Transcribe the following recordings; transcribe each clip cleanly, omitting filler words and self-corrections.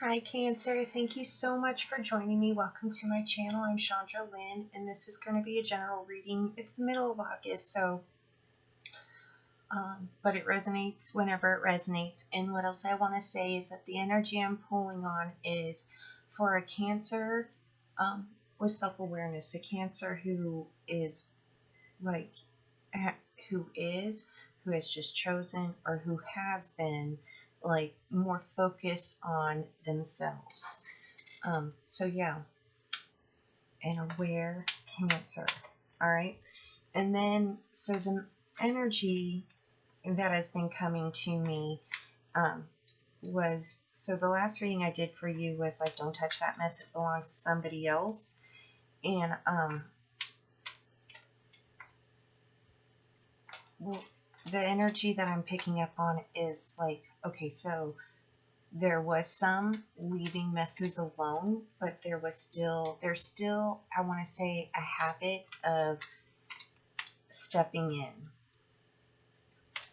Hi Cancer, thank you so much for joining me. Welcome to my channel. I'm Shandra Lynn, and this is going to be a general reading. It's the middle of August, so but it resonates whenever it resonates. And what else I want to say is that the energy I'm pulling on is for a Cancer with self-awareness, a Cancer who is like who has just chosen or who has been like more focused on themselves. So yeah, an aware Cancer. All right. And then, so the energy that has been coming to me was, so the last reading I did for you was like, don't touch that mess, it belongs to somebody else. And the energy that I'm picking up on is like, okay, so there was some leaving messes alone, but there's still, I want to say, a habit of stepping in.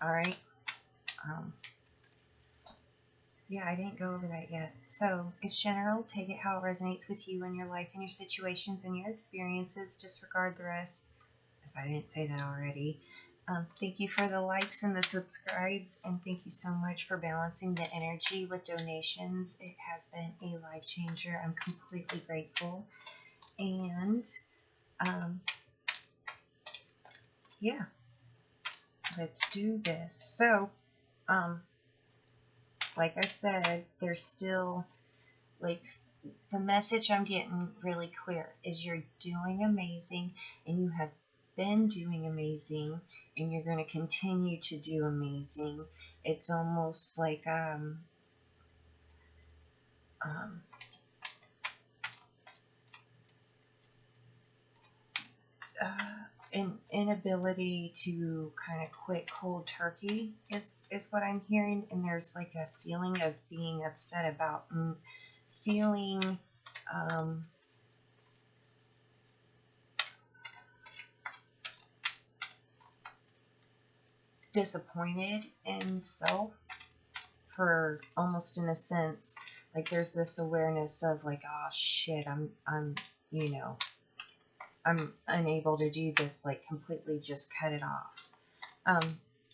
All right. Yeah, I didn't go over that yet. So it's general. Take it how it resonates with you and your life and your situations and your experiences. Disregard the rest, if I didn't say that already. Thank you for the likes and the subscribes, and thank you so much for balancing the energy with donations. It has been a life changer. I'm completely grateful. And yeah, let's do this. So like I said, there's still, like, the message I'm getting really clear is you're doing amazing, and you have been doing amazing, and you're going to continue to do amazing. It's almost like an inability to kind of quit cold turkey is what I'm hearing, and there's like a feeling of being upset about feeling disappointed in self, for almost, in a sense, like there's this awareness of like, oh shit, I'm unable to do this, like completely just cut it off.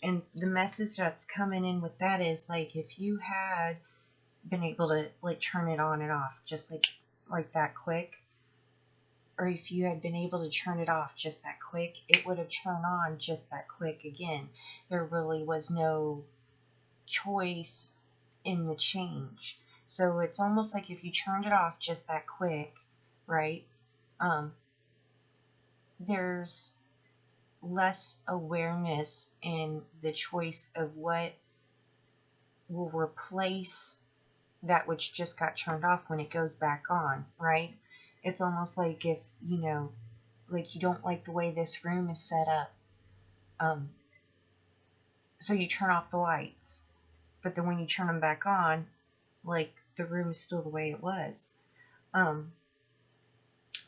And the message that's coming in with that is like, if you had been able to like turn it on and off just like that quick, or if you had been able to turn it off just that quick, it would have turned on just that quick again. There really was no choice in the change. So it's almost like if you turned it off just that quick, right? There's less awareness in the choice of what will replace that which just got turned off when it goes back on, right? It's almost like if, like you don't like the way this room is set up. So you turn off the lights, but then when you turn them back on, like the room is still the way it was.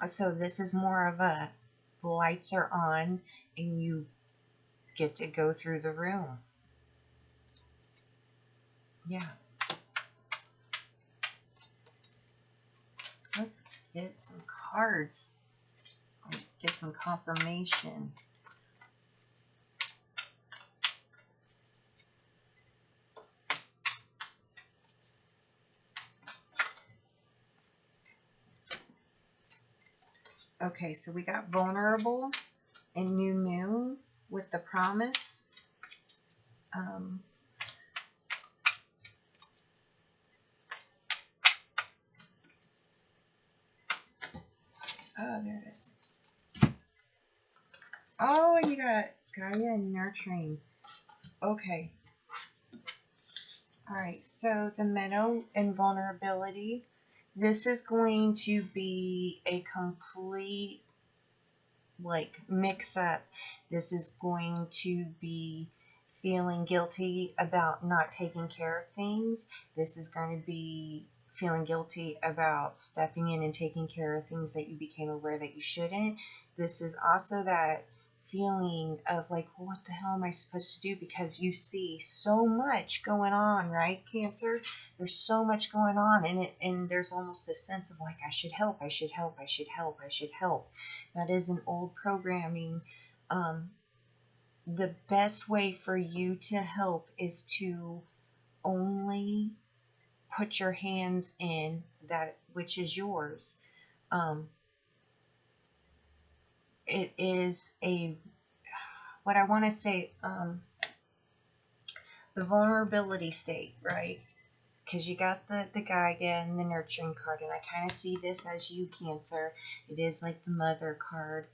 So this is more of a, the lights are on and you get to go through the room. Yeah. Let's get some cards. Get some confirmation. Okay, so we got vulnerable and new moon with the promise. Oh, there it is. Oh, you got Gaia and nurturing. Okay. All right, so the meadow and vulnerability. This is going to be a complete, like, mix up. This is going to be feeling guilty about not taking care of things. This is going to be feeling guilty about stepping in and taking care of things that you became aware that you shouldn't. This is also that feeling of like, well, what the hell am I supposed to do? Because you see so much going on, right, Cancer? There's so much going on, and there's almost this sense of like, I should help, I should help, I should help, I should help. That is an old programming. The best way for you to help is to only put your hands in that which is yours. It is what I want to say, the vulnerability state, right? Because you got the Gaia and the nurturing card, and I kind of see this as you, Cancer. It is like the mother card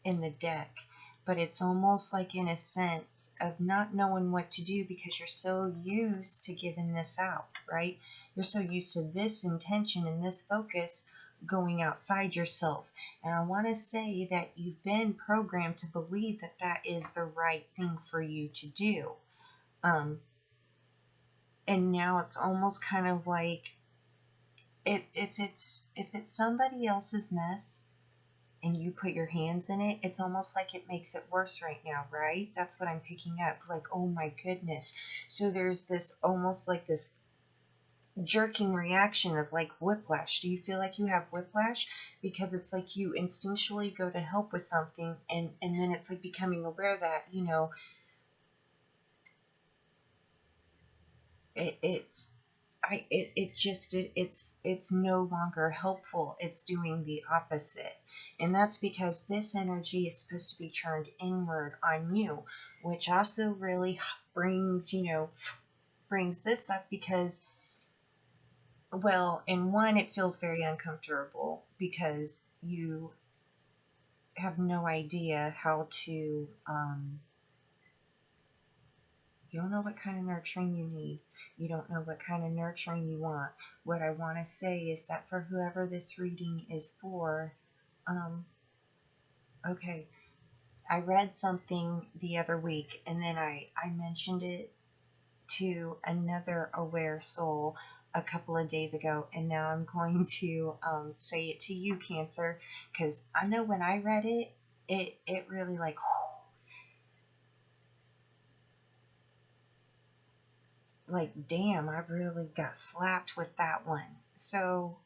in the deck, but it's almost like in a sense of not knowing what to do because you're so used to giving this out, right? You're so used to this intention and this focus going outside yourself. And I want to say that you've been programmed to believe that that is the right thing for you to do. And now it's almost kind of like if it's somebody else's mess and you put your hands in it, it's almost like it makes it worse right now, right? That's what I'm picking up. Like, oh my goodness. So there's this almost like this jerking reaction of like whiplash. Do you feel like you have whiplash? Because it's like you instinctually go to help with something, and then it's like becoming aware that, you know, it's no longer helpful. It's doing the opposite. And that's because this energy is supposed to be turned inward on you, which also really brings this up because, well, in one, it feels very uncomfortable because you have no idea how to, you don't know what kind of nurturing you need. You don't know what kind of nurturing you want. What I want to say is that for whoever this reading is for, okay, I read something the other week, and then I mentioned it to another aware soul a couple of days ago, and now I'm going to say it to you, Cancer, because I know when I read it, it really like damn, I really got slapped with that one. So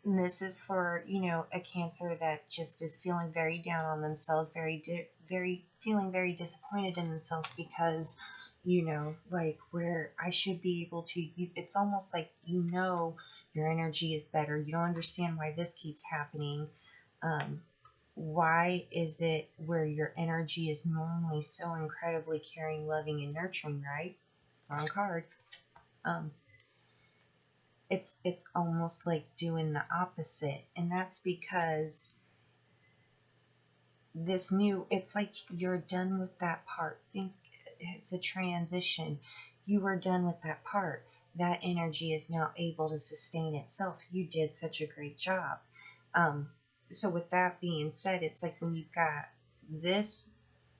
this is for, you know, a Cancer that just is feeling very down on themselves, feeling very disappointed in themselves because, you know, like where I should be able to, it's almost like, you know, your energy is better. You don't understand why this keeps happening. Why is it where your energy is normally so incredibly caring, loving, and nurturing, right? Wrong card. It's almost like doing the opposite, and that's because it's like you're done with that part. Think it's a transition. You are done with that part. That energy is now able to sustain itself. You did such a great job. So with that being said, it's like when you've got this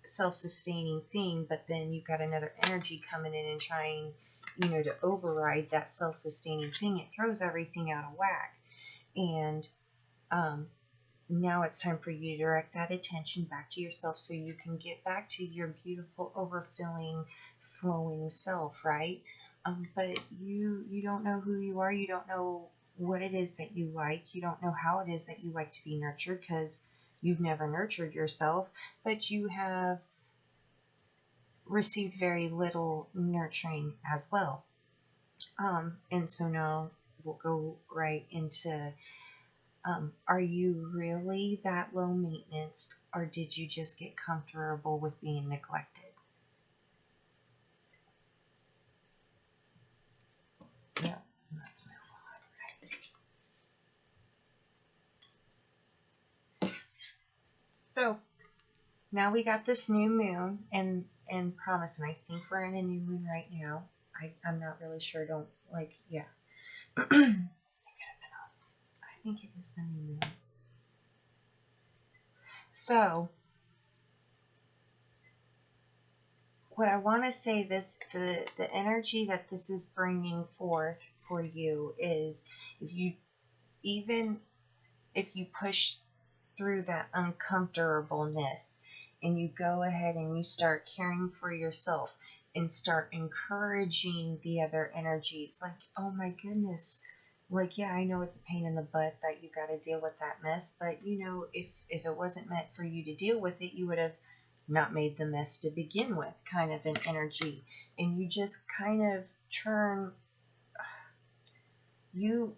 self-sustaining thing, but then you've got another energy coming in and trying, you know, to override that self-sustaining thing, it throws everything out of whack. And now it's time for you to direct that attention back to yourself so you can get back to your beautiful, overfilling, flowing self, right? But you don't know who you are. You don't know what it is that you like. You don't know how it is that you like to be nurtured because you've never nurtured yourself, but you have received very little nurturing as well. And so now we'll go right into, are you really that low maintenance, or did you just get comfortable with being neglected? Yeah, that's my word, right? So now we got this new moon and promise, and I think we're in a new moon right now. I'm not really sure. Don't like, yeah. I think it is the new moon. So what I want to say, the energy that this is bringing forth for you is, if you push through that uncomfortableness, and you go ahead and you start caring for yourself and start encouraging the other energies, like, oh my goodness, like, yeah, I know it's a pain in the butt that you got to deal with that mess, but you know, if it wasn't meant for you to deal with it, you would have not made the mess to begin with, kind of an energy. And you just kind of turn you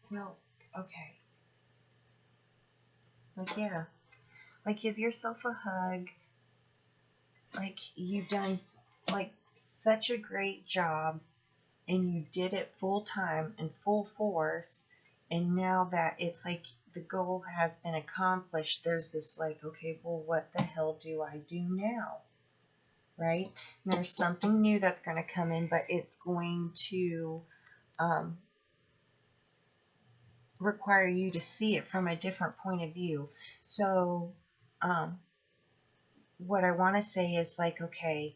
well, okay, like, yeah, like, give yourself a hug, like, you've done like such a great job, and you did it full time and full force, and now that it's like the goal has been accomplished, there's this like, okay, well, what the hell do I do now, right? And there's something new that's going to come in, but it's going to um, require you to see it from a different point of view. So um, what I want to say is, like, okay,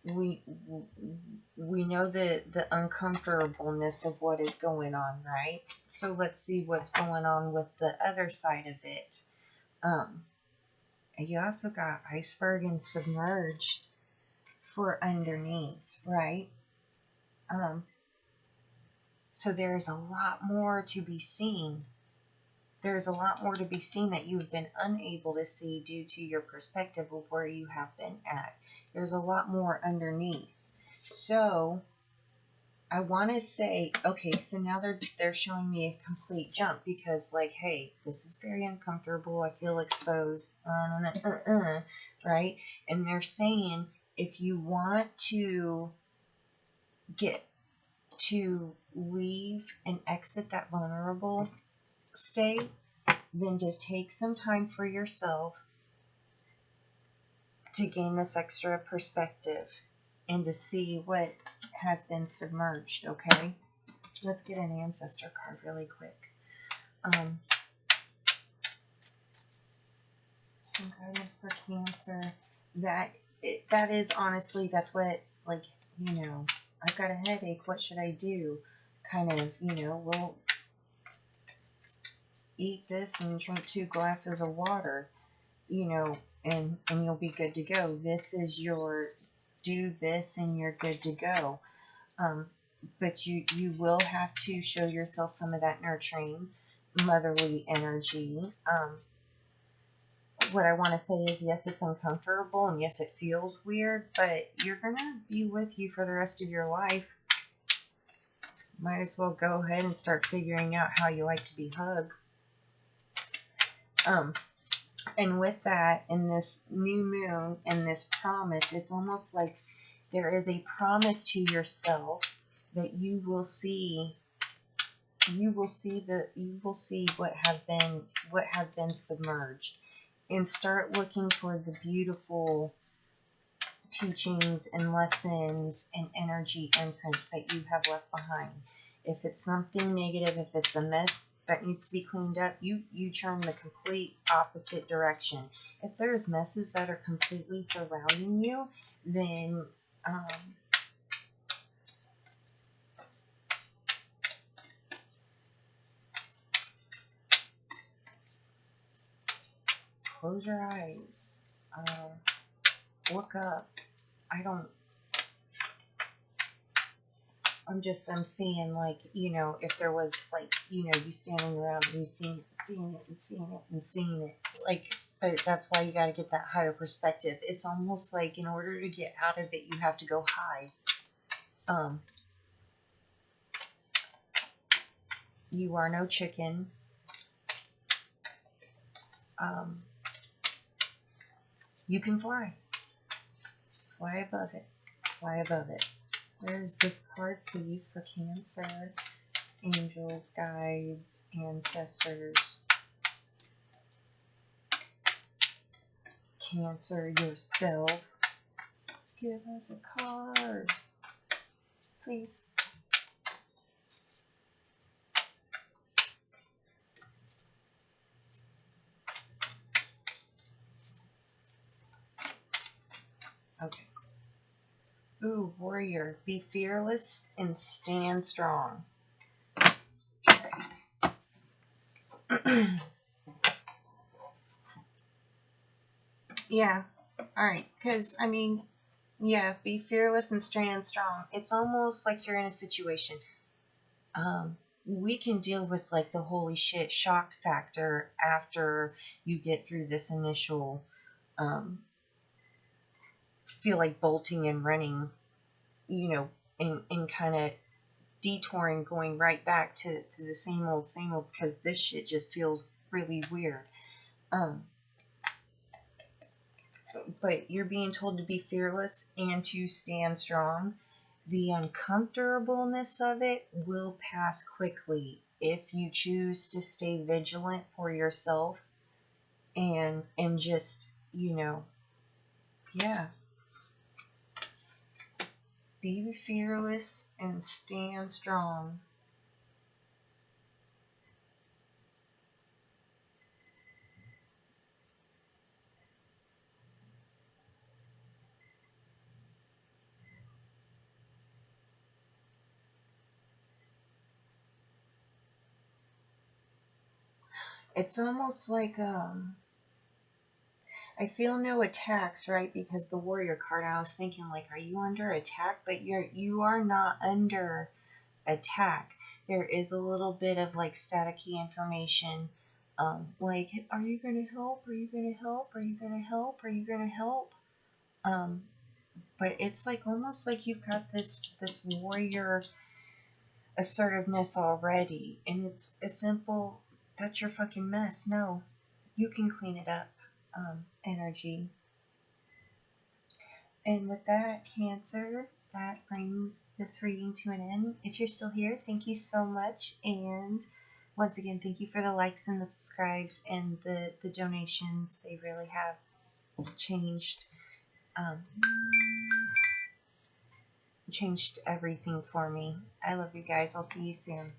we we know the uncomfortableness of what is going on, right? So let's see what's going on with the other side of it. And you also got iceberg and submerged for underneath, right? So there's a lot more to be seen. There's a lot more to be seen that you've been unable to see due to your perspective of where you have been at. There's a lot more underneath. So I want to say, okay, so now they're showing me a complete jump, because, like, hey, this is very uncomfortable. I feel exposed, right? And they're saying, if you want to get to leave and exit that vulnerable state, then just take some time for yourself to gain this extra perspective and to see what has been submerged, okay? Let's get an ancestor card really quick. Some guidance for Cancer. That is honestly, that's what, like, you know, I've got a headache, what should I do? Kind of, you know, well, eat this and drink 2 glasses of water, you know, and you'll be good to go. This is your, do this and you're good to go. But you will have to show yourself some of that nurturing, motherly energy. What I want to say is, yes, it's uncomfortable, and yes, it feels weird, but you're going to be with you for the rest of your life. Might as well go ahead and start figuring out how you like to be hugged. And with that, in this new moon and this promise, it's almost like there is a promise to yourself that you will see what has been submerged, and start looking for the beautiful teachings and lessons and energy imprints that you have left behind. If it's something negative, if it's a mess that needs to be cleaned up, you turn the complete opposite direction. If there's messes that are completely surrounding you, then close your eyes, look up. I'm seeing, like, you know, if there was, like, you know, you standing around and you seeing it, like, but that's why you got to get that higher perspective. It's almost like in order to get out of it, you have to go high. You are no chicken. You can fly. Fly above it. Fly above it. Where is this card, please, for Cancer? Angels, guides, ancestors. Cancer, yourself. Give us a card, please. Okay. Ooh, warrior. Be fearless and stand strong. Okay. Yeah. All right. Because, I mean, yeah, be fearless and stand strong. It's almost like you're in a situation. We can deal with like the holy shit shock factor after you get through this initial um, feel like bolting and running, you know, and kind of detouring, going right back to the same old, because this shit just feels really weird. Um, but you're being told to be fearless and to stand strong. The uncomfortableness of it will pass quickly if you choose to stay vigilant for yourself and just, yeah, be fearless and stand strong. It's almost like I feel no attacks, right? Because the warrior card, I was thinking like, are you under attack? But you are not under attack. There is a little bit of like staticky information, like, are you gonna help? Are you gonna help? Are you gonna help? Are you gonna help? Um, but it's like almost like you've got this warrior assertiveness already, and it's a simple, that's your fucking mess. No, you can clean it up, energy. And with that, Cancer, that brings this reading to an end. If you're still here, thank you so much. And once again, thank you for the likes and the subscribes and the donations. They really have changed um, changed everything for me. I love you guys. I'll see you soon.